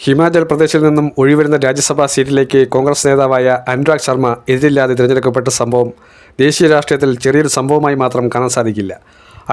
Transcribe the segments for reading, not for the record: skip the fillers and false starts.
ഹിമാചൽ പ്രദേശിൽ നിന്നും ഒഴിവരുന്ന രാജ്യസഭാ സീറ്റിലേക്ക് കോൺഗ്രസ് നേതാവായ അനുരാഗ് ശർമ്മ എതിരില്ലാതെ തിരഞ്ഞെടുക്കപ്പെട്ട സംഭവം ദേശീയ രാഷ്ട്രീയത്തിൽ ചെറിയൊരു സംഭവമായി മാത്രം കാണാൻ സാധിക്കില്ല.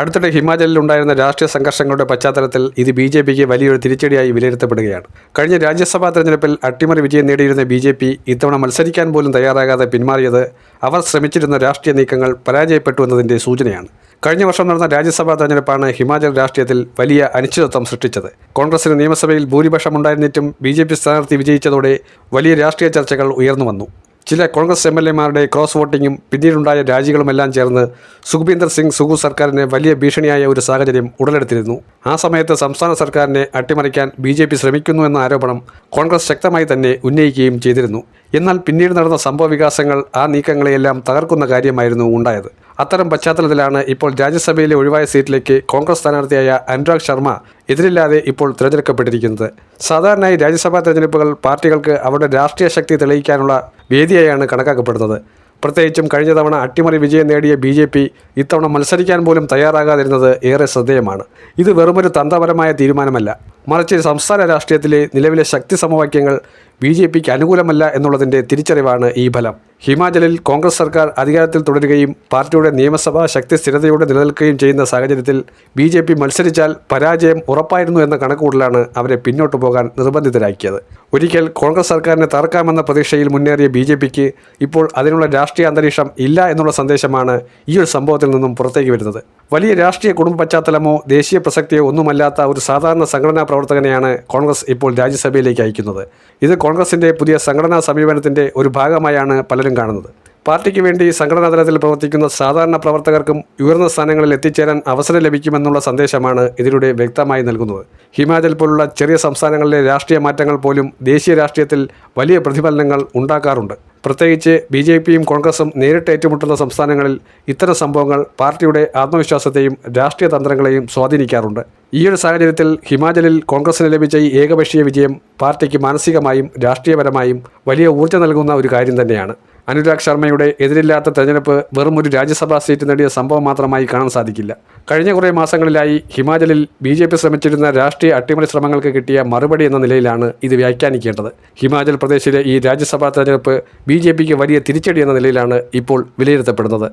അടുത്തിടെ ഹിമാചലിൽ ഉണ്ടായിരുന്ന രാഷ്ട്രീയ സംഘർഷങ്ങളുടെ പശ്ചാത്തലത്തിൽ ഇത് ബി.ജെ.പിക്ക് വലിയൊരു തിരിച്ചടിയായി വിലയിരുത്തപ്പെടുകയാണ്. കഴിഞ്ഞ രാജ്യസഭാ തെരഞ്ഞെടുപ്പിൽ അട്ടിമറി വിജയം നേടിയിരുന്ന ബി.ജെ.പി ഇത്തവണ മത്സരിക്കാൻ പോലും തയ്യാറാകാതെ പിന്മാറിയത് അവർ ശ്രമിച്ചിരുന്ന രാഷ്ട്രീയ നീക്കങ്ങൾ പരാജയപ്പെട്ടു എന്നതിൻ്റെ സൂചനയാണ്. കഴിഞ്ഞ വർഷം നടന്ന രാജ്യസഭാ തെരഞ്ഞെടുപ്പാണ് ഹിമാചൽ രാഷ്ട്രീയത്തിൽ വലിയ അനിശ്ചിതത്വം സൃഷ്ടിച്ചത്. കോൺഗ്രസിന് നിയമസഭയിൽ ഭൂരിപക്ഷമുണ്ടായിരുന്നിട്ടും ബി.ജെ.പി സ്ഥാനാർത്ഥി വിജയിച്ചതോടെ വലിയ രാഷ്ട്രീയ ചർച്ചകൾ ഉയർന്നു വന്നു. ചില കോൺഗ്രസ് എം.എൽ.എമാരുടെ ക്രോസ് വോട്ടിങ്ങും പിന്നീടുണ്ടായ രാജികളുമെല്ലാം ചേർന്ന് സുഖ്ബീന്ദർ സിംഗ് സുഖു സർക്കാരിന് വലിയ ഭീഷണിയായ ഒരു സാഹചര്യം ഉടലെടുത്തിരുന്നു. ആ സമയത്ത് സംസ്ഥാന സർക്കാരിനെ അട്ടിമറിക്കാൻ ബി.ജെ.പി ശ്രമിക്കുന്നു എന്ന ആരോപണം കോൺഗ്രസ് ശക്തമായി തന്നെ ഉന്നയിക്കുകയും ചെയ്തിരുന്നു. എന്നാൽ പിന്നീട് നടന്ന സംഭവവികാസങ്ങൾ ആ നീക്കങ്ങളെയെല്ലാം തകർക്കുന്ന കാര്യമായിരുന്നു ഉണ്ടായത്. അത്തരം പശ്ചാത്തലത്തിലാണ് ഇപ്പോൾ രാജ്യസഭയിലെ ഒഴിവായ സീറ്റിലേക്ക് കോൺഗ്രസ് സ്ഥാനാർത്ഥിയായ അനുരാഗ് ശർമ്മ എതിരില്ലാതെ ഇപ്പോൾ തിരഞ്ഞെടുക്കപ്പെട്ടിരിക്കുന്നത്. സാധാരണയായി രാജ്യസഭാ തെരഞ്ഞെടുപ്പുകൾ പാർട്ടികൾക്ക് അവരുടെ രാഷ്ട്രീയ ശക്തി തെളിയിക്കാനുള്ള വേദിയായാണ് കണക്കാക്കപ്പെടുന്നത്. പ്രത്യേകിച്ചും കഴിഞ്ഞ തവണ അട്ടിമറി വിജയം നേടിയ ബി.ജെ.പി ഇത്തവണ മത്സരിക്കാൻ പോലും തയ്യാറാകാതിരുന്നത് ഏറെ ശ്രദ്ധേയമാണ്. ഇത് വെറുമൊരു തന്ത്രപരമായ തീരുമാനമല്ല, മറിച്ച് സംസ്ഥാന രാഷ്ട്രീയത്തിലെ നിലവിലെ ശക്തി സമവാക്യങ്ങൾ ബി.ജെ.പിക്ക് അനുകൂലമല്ല എന്നുള്ളതിൻ്റെ തിരിച്ചറിവാണ് ഈ ഫലം. ഹിമാചലിൽ കോൺഗ്രസ് സർക്കാർ അധികാരത്തിൽ തുടരുകയും പാർട്ടിയുടെ നിയമസഭാ ശക്തി സ്ഥിരതയോടെ നിലനിൽക്കുകയും ചെയ്യുന്ന സാഹചര്യത്തിൽ ബി.ജെ.പി മത്സരിച്ചാൽ പരാജയം ഉറപ്പായിരുന്നു എന്ന കണക്കുകൂടലാണ് അവരെ പിന്നോട്ടു പോകാൻ നിർബന്ധിതരാക്കിയത്. ഒരിക്കൽ കോൺഗ്രസ് സർക്കാരിനെ തകർക്കാമെന്ന പ്രതീക്ഷയിൽ മുന്നേറിയ ബി.ജെ.പിക്ക് ഇപ്പോൾ അതിനുള്ള രാഷ്ട്രീയ അന്തരീക്ഷം ഇല്ല എന്നുള്ള സന്ദേശമാണ് ഈ ഒരു സംഭവത്തിൽ നിന്നും പുറത്തേക്ക് വരുന്നത്. വലിയ രാഷ്ട്രീയ കുടുംബ പശ്ചാത്തലമോ ദേശീയ പ്രസക്തിയോ ഒന്നുമല്ലാത്ത ഒരു സാധാരണ സംഘടനാ പ്രവർത്തകനെയാണ് കോൺഗ്രസ് ഇപ്പോൾ രാജ്യസഭയിലേക്ക് അയക്കുന്നത്. ഇത് കോൺഗ്രസിൻ്റെ പുതിയ സംഘടനാ സമീപനത്തിൻ്റെ ഒരു ഭാഗമായാണ് പലരും കാണുന്നത്. പാർട്ടിക്ക് വേണ്ടി സംഘടനാ തലത്തിൽ പ്രവർത്തിക്കുന്ന സാധാരണ പ്രവർത്തകർക്കും ഉയർന്ന സ്ഥാനങ്ങളിൽ എത്തിച്ചേരാൻ അവസരം ലഭിക്കുമെന്നുള്ള സന്ദേശമാണ് ഇതിലൂടെ വ്യക്തമായി നൽകുന്നത്. ഹിമാചൽ പോലുള്ള ചെറിയ സംസ്ഥാനങ്ങളിലെ രാഷ്ട്രീയ മാറ്റങ്ങൾ പോലും ദേശീയ രാഷ്ട്രീയത്തിൽ വലിയ പ്രതിഫലനങ്ങൾ ഉണ്ടാക്കാറുണ്ട്. പ്രത്യേകിച്ച് ബി.ജെ.പിയും കോൺഗ്രസും നേരിട്ട് ഏറ്റുമുട്ടുന്ന സംസ്ഥാനങ്ങളിൽ ഇത്തരം സംഭവങ്ങൾ പാർട്ടിയുടെ ആത്മവിശ്വാസത്തെയും രാഷ്ട്രീയ തന്ത്രങ്ങളെയും സ്വാധീനിക്കാറുണ്ട്. ഈയൊരു സാഹചര്യത്തിൽ ഹിമാചലിൽ കോൺഗ്രസിന് ലഭിച്ച ഈ ഏകപക്ഷീയ വിജയം പാർട്ടിക്ക് മാനസികമായും രാഷ്ട്രീയപരമായും വലിയ ഊർജ്ജം നൽകുന്ന ഒരു കാര്യം തന്നെയാണ്. അനുരാഗ് ശർമ്മയുടെ എതിരില്ലാത്ത തെരഞ്ഞെടുപ്പ് വെറും ഒരു രാജ്യസഭാ സീറ്റ് നേടിയ സംഭവം മാത്രമായി കാണാൻ സാധിക്കില്ല. കഴിഞ്ഞ കുറേ മാസങ്ങളിലായി ഹിമാചലിൽ ബി.ജെ.പി ശ്രമിച്ചിരുന്ന രാഷ്ട്രീയ അട്ടിമറി ശ്രമങ്ങൾക്ക് കിട്ടിയ മറുപടി എന്ന നിലയിലാണ് ഇത് വ്യാഖ്യാനിക്കേണ്ടത്. ഹിമാചൽ പ്രദേശിലെ ഈ രാജ്യസഭാ തെരഞ്ഞെടുപ്പ് ബി.ജെ.പിക്ക് വലിയ തിരിച്ചടി എന്ന നിലയിലാണ് ഇപ്പോൾ വിലയിരുത്തപ്പെടുന്നത്.